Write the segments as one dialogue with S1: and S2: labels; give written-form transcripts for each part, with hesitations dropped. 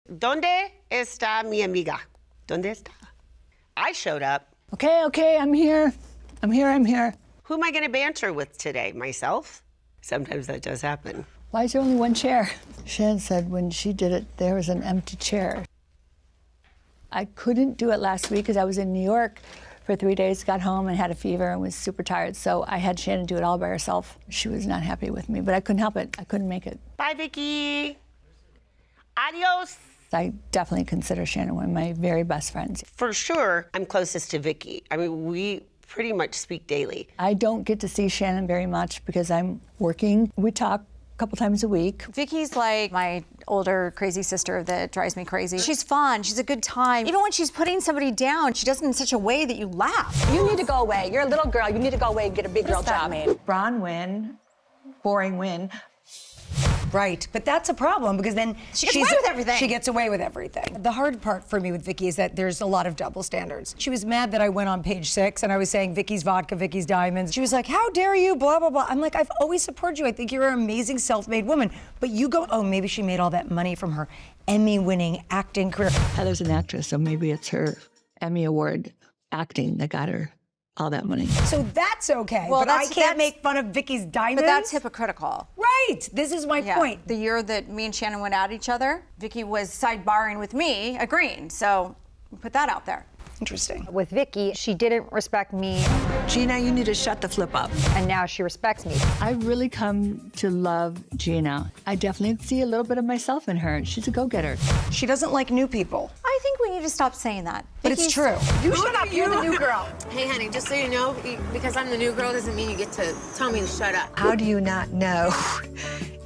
S1: ¿Dónde está mi amiga? ¿Dónde está? I showed up.
S2: Okay, I'm here. I'm here.
S1: Who am I going to banter with today? Myself? Sometimes that does happen.
S2: Why is there only one chair? Shannon said when she did it, there was an empty chair. I couldn't do it last week because I was in New York for 3 days, got home and had a fever and was super tired. So I had Shannon do it all by herself. She was not happy with me, but I couldn't help it. I couldn't make it.
S1: Bye, Vicki. Adios.
S2: I definitely consider Shannon one of my very best friends.
S1: For sure, I'm closest to Vicki. I mean, we pretty much speak daily.
S2: I don't get to see Shannon very much because I'm working. We talk a couple times a week.
S3: Vicki's like my older crazy sister that drives me crazy. She's fun, she's a good time. Even when she's putting somebody down, she does it in such a way that you laugh.
S4: You need to go away. You're a little girl. You need to go away and get a big girl job.
S5: Braun win, boring win.
S6: Right, but that's a problem because then
S3: she gets away with everything.
S6: She gets away with everything. The hard part for me with Vicki is that there's a lot of double standards. She was mad that I went on page 6 and I was saying Vicki's vodka, Vicki's diamonds. She was like, how dare you, blah, blah, blah. I'm like, I've always supported you. I think you're an amazing self-made woman. But you go, oh, maybe she made all that money from her Emmy-winning acting career.
S2: Heather's an actress, so maybe it's her Emmy Award acting that got her all that money.
S6: So that's okay,
S3: Well,
S6: but I can't make fun of Vicki's diamonds.
S3: But that's hypocritical.
S6: Right, this is my point.
S3: The year that me and Shannon went at each other, Vicki was sidebarring with me, agreeing. So put that out there.
S6: Interesting.
S7: With Vicki, she didn't respect me,
S5: Gina, you need to shut the flip up.
S7: and now she respects me.
S2: I've really come to love Gina. I definitely see a little bit of myself in her. She's a go-getter.
S6: She doesn't like new people.
S3: I think we need to stop saying that.
S6: But it's true.
S4: You shut up. You're the new girl.
S8: Hey, honey, just so you know, because I'm the new girl doesn't mean you get to tell me to shut up.
S9: How do you not know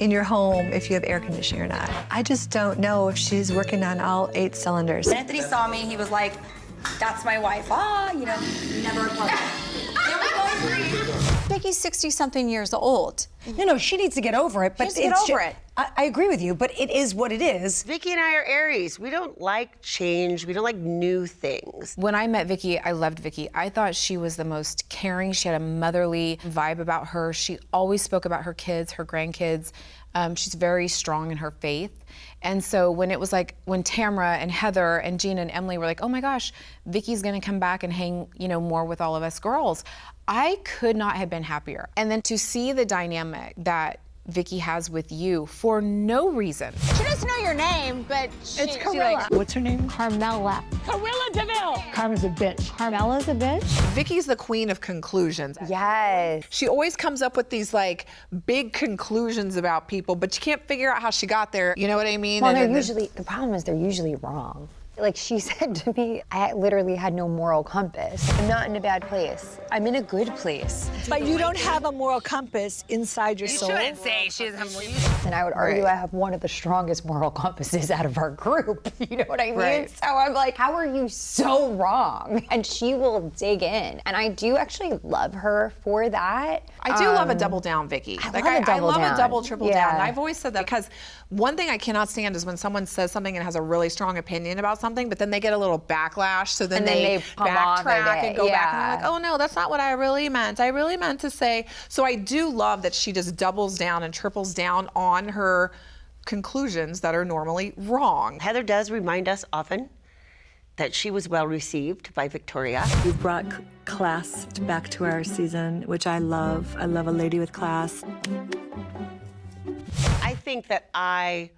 S9: in your home if you have air conditioning or not? I just don't know if she's working on all 8 cylinders.
S10: The minute that he saw me, he was like, that's my wife. Never apologized.
S3: Vicki's 60-something years old.
S6: No, she needs to get over it. But
S3: She needs to get over it.
S6: I agree with you, but it is what it is.
S1: Vicki and I are Aries. We don't like change. We don't like new things.
S11: When I met Vicki, I loved Vicki. I thought she was the most caring. She had a motherly vibe about her. She always spoke about her kids, her grandkids. She's very strong in her faith. And so when it was like, when Tamra and Heather and Gina and Emily were like, oh my gosh, Vicki's gonna come back and hang, more with all of us girls, I could not have been happier. And then to see the dynamic that Vicki has with you for no reason.
S8: She doesn't know your name, but
S2: It's Carmela. What's her name?
S4: Carmela.
S2: Carmela DeVille. Carmen's a bitch.
S7: Carmela's a bitch?
S12: Vicki's the queen of conclusions.
S7: Yes.
S12: She always comes up with these big conclusions about people, but you can't figure out how she got there. You know what I mean?
S7: Well, the problem is they're usually wrong. Like she said to me, I literally had no moral compass. I'm not in a bad place. I'm in a good place.
S5: But you don't have a moral compass inside your soul.
S8: You shouldn't say she doesn't have
S7: And I would argue I have one of the strongest moral compasses out of our group. You know what I mean?
S12: Right.
S7: So I'm like, how are you so wrong? And she will dig in. And I do actually love her for that.
S12: I do love a double down, Vicki.
S7: I love
S12: a double, triple
S7: Yeah.
S12: down. And I've always said that because one thing I cannot stand is when someone says something and has a really strong opinion about something, but then they get a little backlash, so then they
S7: come off of
S12: backtrack
S7: it.
S12: and go back and
S7: Yeah.
S12: they're like, oh no, that's not what I really meant. I really meant to say. So I do love that she just doubles down and triples down on her conclusions that are normally wrong.
S1: Heather does remind us often that she was well received by Victoria.
S5: You've brought class back to our season, which I love. I love a lady with class.
S1: I think that I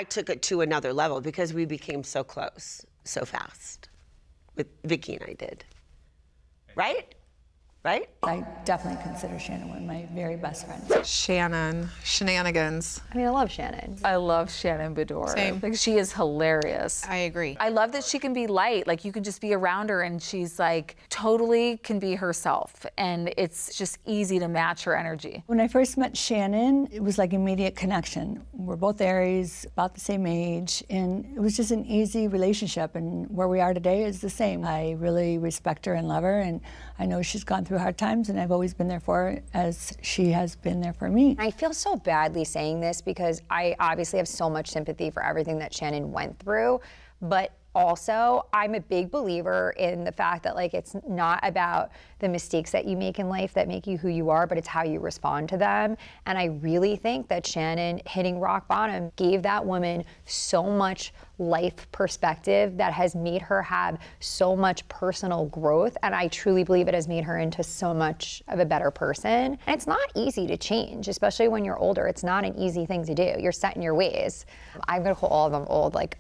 S1: took it to another level because we became so close so fast. With Vicki and I did. Right? Right?
S2: I definitely consider Shannon one of my very best friends.
S12: Shannon, shenanigans.
S7: I mean, I love Shannon.
S11: I love Shannon Beador.
S12: Same.
S11: Like, she is hilarious.
S12: I agree.
S11: I love that she can be light. Like, you can just be around her and she's like totally can be herself. And it's just easy to match her energy.
S2: When I first met Shannon, it was like immediate connection. We're both Aries, about the same age, and it was just an easy relationship. And where we are today is the same. I really respect her and love her, and I know she's gone through hard times, and I've always been there for her as she has been there for me.
S7: I feel so badly saying this because I obviously have so much sympathy for everything that Shannon went through, but also, I'm a big believer in the fact that like it's not about the mistakes that you make in life that make you who you are, but it's how you respond to them. And I really think that Shannon hitting rock bottom gave that woman so much life perspective that has made her have so much personal growth. And I truly believe it has made her into so much of a better person. And it's not easy to change, especially when you're older. It's not an easy thing to do. You're set in your ways. I'm gonna call all of them old. Like,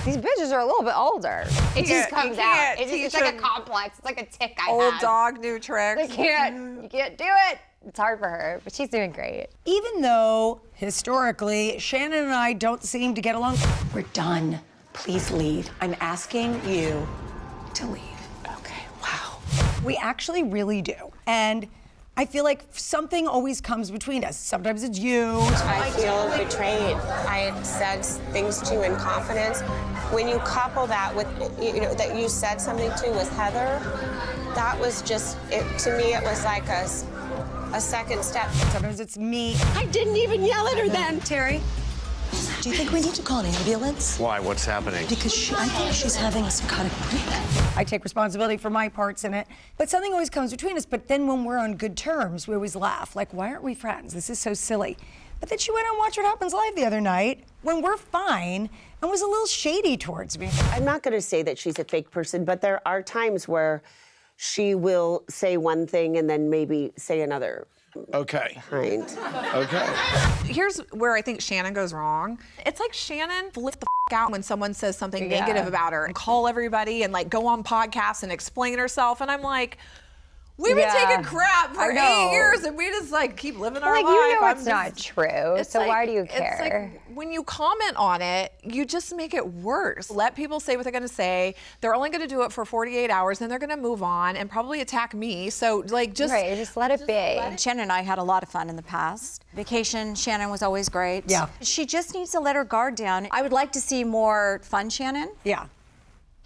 S7: these bitches are a little bit older. It just comes out. It's like a complex. It's like a tick I have.
S12: Old dog, new tricks.
S7: You can't do it. It's hard for her, but she's doing great.
S6: Even though, historically, Shannon and I don't seem to get along.
S13: We're done. Please leave. I'm asking you to leave.
S6: Okay, wow. We actually really do. And I feel like something always comes between us. Sometimes it's you.
S14: I feel betrayed. I had said things to you in confidence. When you couple that with, that you said something to with Heather, that was just, to me, it was like a second step.
S6: Sometimes it's me.
S13: I didn't even yell at her then. Terry, do you think we need to call an ambulance?
S15: Why? What's happening?
S13: Because I think she's having a psychotic break.
S6: I take responsibility for my parts in it, but something always comes between us. But then when we're on good terms, we always laugh. Like, why aren't we friends? This is so silly. But then she went on Watch What Happens Live the other night when we're fine and was a little shady towards me.
S1: I'm not going to say that she's a fake person, but there are times where she will say one thing and then maybe say another.
S15: Okay.
S1: Kind.
S15: Okay.
S12: Here's where I think Shannon goes wrong. It's like Shannon flips the out when someone says something negative about her and call everybody and like go on podcasts and explain herself. And I'm like, we've been taking crap for 8 years and we just like keep living our life.
S7: You know it's not true, so why do you care?
S12: It's like when you comment on it, you just make it worse. Let people say what they're gonna say. They're only gonna do it for 48 hours, then they're gonna move on and probably attack me. So like just
S7: let it be.
S3: Shannon and I had a lot of fun in the past. Vacation, Shannon was always great.
S6: Yeah.
S3: She just needs to let her guard down. I would like to see more fun Shannon.
S6: Yeah.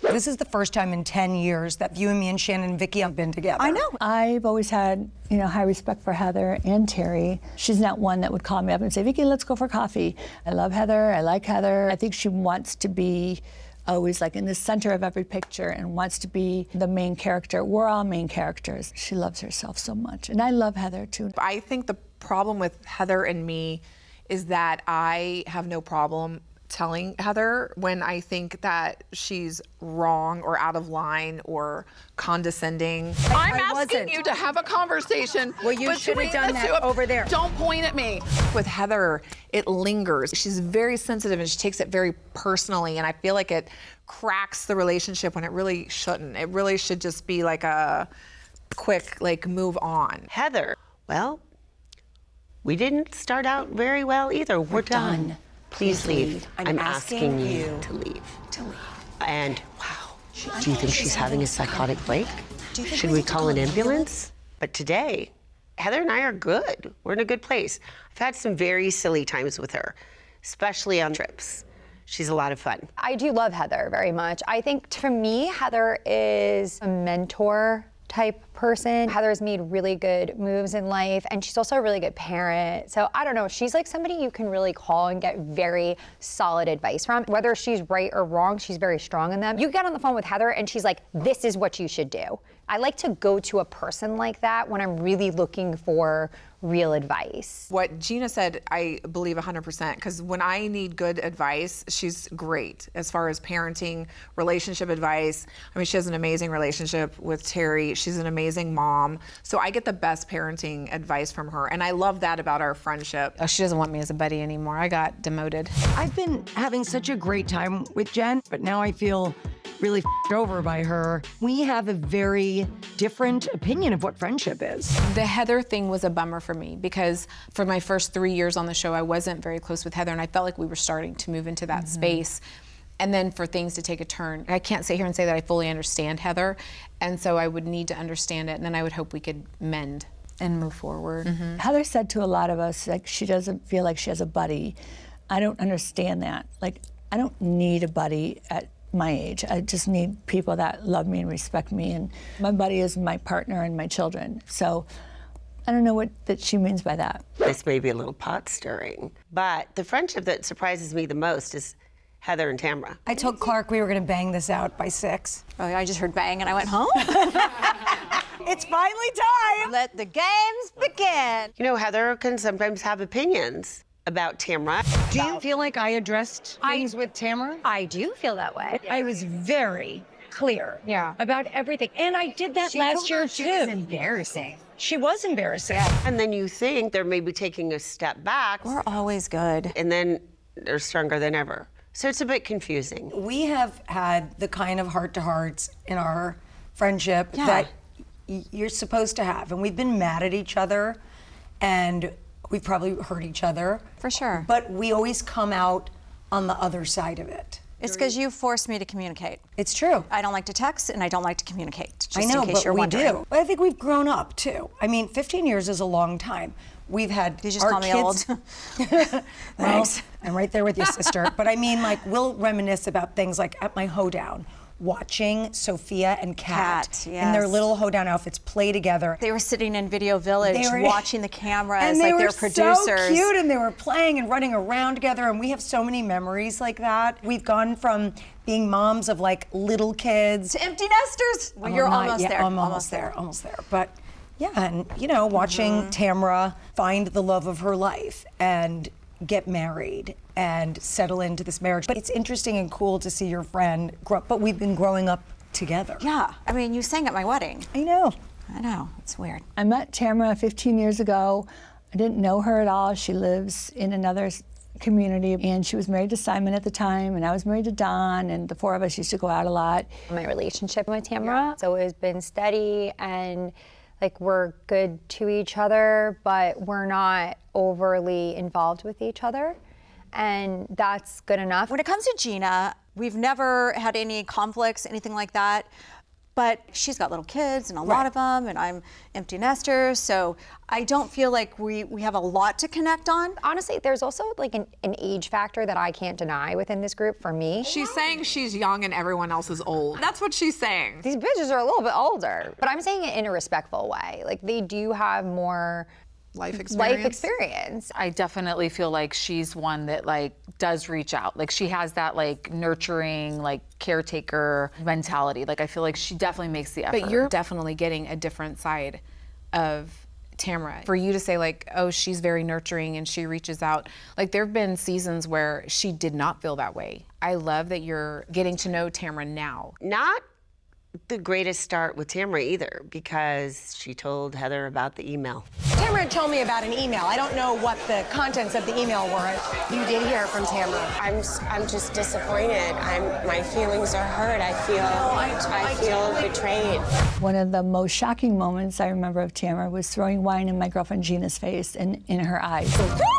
S6: This is the first time in 10 years that you and me and Shannon and Vicki have been together.
S2: I know. I've always had, high respect for Heather and Terry. She's not one that would call me up and say, Vicki, let's go for coffee. I love Heather. I like Heather. I think she wants to be always like in the center of every picture and wants to be the main character. We're all main characters. She loves herself so much. And I love Heather too.
S12: I think the problem with Heather and me is that I have no problem telling Heather when I think that she's wrong or out of line or condescending.
S16: I'm asking you to have a conversation.
S6: Well, you should have done that over there.
S16: Don't point at me.
S12: With Heather, it lingers. She's very sensitive and she takes it very personally, and I feel like it cracks the relationship when it really shouldn't. It really should just be like a quick, move on.
S1: Heather, well, we didn't start out very well either. We're done. Please leave. I'm asking you to leave. And wow, do you think she's having a psychotic break? Should we call an ambulance? But today, Heather and I are good. We're in a good place. I've had some very silly times with her, especially on trips. She's a lot of fun.
S7: I do love Heather very much. I think to me, Heather is a mentor type person. Heather's made really good moves in life, and she's also a really good parent. So I don't know, she's like somebody you can really call and get very solid advice from. Whether she's right or wrong, she's very strong in them. You get on the phone with Heather and she's like, this is what you should do. I like to go to a person like that when I'm really looking for real advice.
S12: What Gina said, I believe 100%, because when I need good advice, she's great as far as parenting, relationship advice. I mean, she has an amazing relationship with Terry. She's an amazing mom. So I get the best parenting advice from her, and I love that about our friendship.
S11: Oh, she doesn't want me as a buddy anymore. I got demoted.
S6: I've been having such a great time with Jen, but now I feel really over by her. We have a very different opinion of what friendship is.
S11: The Heather thing was a bummer for me because for my first 3 years on the show, I wasn't very close with Heather, and I felt like we were starting to move into that space. And then for things to take a turn. I can't sit here and say that I fully understand Heather, and so I would need to understand it, and then I would hope we could mend and move forward.
S2: Heather said to a lot of us, like, she doesn't feel like she has a buddy. I don't understand that. Like, I don't need a buddy at my age. I just need people that love me and respect me, and my buddy is my partner and my children. So I don't know what that she means by that.
S1: This may be a little pot stirring, but the friendship that surprises me the most is Heather and Tamra.
S6: I told Clark we were going to bang this out by 6.
S3: Oh, I just heard bang and I went home.
S6: It's finally time.
S3: Let the games begin.
S1: You know, Heather can sometimes have opinions about Tamra.
S6: Do you feel like I addressed things with Tamra?
S7: I do feel that way.
S6: I was very clear about everything. And I did that last year, too.
S7: She was embarrassing.
S6: She was embarrassing.
S1: And then you think they're maybe taking a step back.
S3: We're always good.
S1: And then they're stronger than ever. So it's a bit confusing.
S6: We have had the kind of heart-to-hearts in our friendship that you're supposed to have. And we've been mad at each other, and we've probably hurt each other.
S3: For sure.
S6: But we always come out on the other side of it.
S3: It's because you forced me to communicate.
S6: It's true.
S3: I don't like to text and I don't like to communicate. Just
S6: I know,
S3: in case
S6: but
S3: you're
S6: we
S3: wondering.
S6: do. But I think we've grown up too. I mean, 15 years is a long time. We've had
S3: You just
S6: our
S3: call me
S6: kids.
S3: old.
S6: Well, I'm right there with you, sister. But I mean, like, we'll reminisce about things like at my hoedown, watching Sophia and Kat in their little hoedown outfits play together.
S3: They were sitting in Video Village watching the cameras
S6: and
S3: like
S6: they
S3: they're
S6: were
S3: producers.
S6: so cute, and they were playing and running around together, and we have so many memories like that. We've gone from being moms of like little kids
S3: To empty nesters. Well, you're almost there.
S6: I'm almost there. But yeah, and you know, watching Tamra find the love of her life and get married and settle into this marriage. But it's interesting and cool to see your friend grow up, but we've been growing up together.
S3: Yeah, I mean, you sang at my wedding.
S6: I know.
S3: It's weird.
S2: I met Tamra 15 years ago. I didn't know her at all. She lives in another community, and she was married to Simon at the time, and I was married to Don, and the four of us used to go out a lot.
S7: My relationship with Tamra has always been steady, and like we're good to each other, but we're not overly involved with each other, and that's good enough.
S3: When it comes to Gina, we've never had any conflicts, anything like that. But she's got little kids, and a lot of them, and I'm empty nester, so I don't feel like we have a lot to connect on.
S7: Honestly, there's also like an age factor that I can't deny within this group for me.
S12: She's saying she's young and everyone else is old. That's what she's saying.
S7: These bitches are a little bit older, but I'm saying it in a respectful way. Like they do have more
S12: life experience.
S17: I definitely feel like she's one that like does reach out. Like she has that like nurturing, like caretaker mentality. Like I feel like she definitely makes the effort.
S11: But you're definitely getting a different side of Tamra. For you to say like, oh, she's very nurturing and she reaches out. Like there have been seasons where she did not feel that way. I love that you're getting to know Tamra now.
S1: Not the greatest start with Tamra either, because she told Heather about the email.
S4: Tamra told me about an email. I don't know what the contents of the email were. You did hear from Tamra.
S14: I'm just disappointed. My feelings are hurt. I feel betrayed.
S2: One of the most shocking moments I remember of Tamra was throwing wine in my girlfriend Gina's face and in her eyes.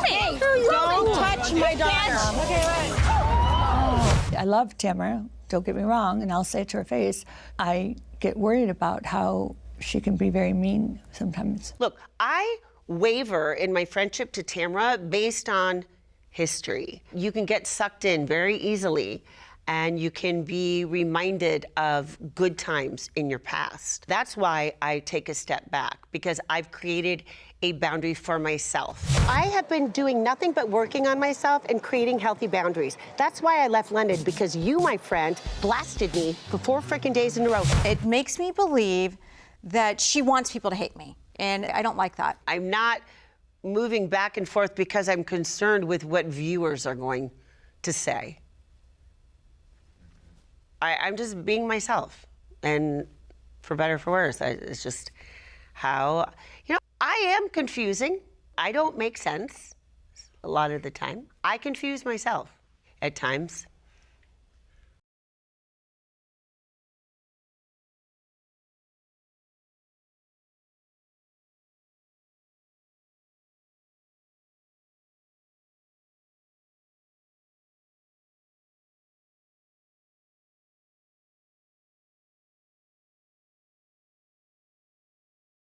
S4: Hey, don't touch my daughter. Okay, right.
S2: I love Tamra, don't get me wrong, and I'll say it to her face. I get worried about how she can be very mean sometimes.
S1: Look, I waver in my friendship to Tamra based on history. You can get sucked in very easily, and you can be reminded of good times in your past. That's why I take a step back, because I've created a boundary for myself. I have been doing nothing but working on myself and creating healthy boundaries. That's why I left London, because you, my friend, blasted me for 4 freaking days in a row.
S3: It makes me believe that she wants people to hate me, and I don't like that.
S1: I'm not moving back and forth because I'm concerned with what viewers are going to say. I'm just being myself, and for better or for worse, it's just how, I am confusing. I don't make sense a lot of the time. I confuse myself at times.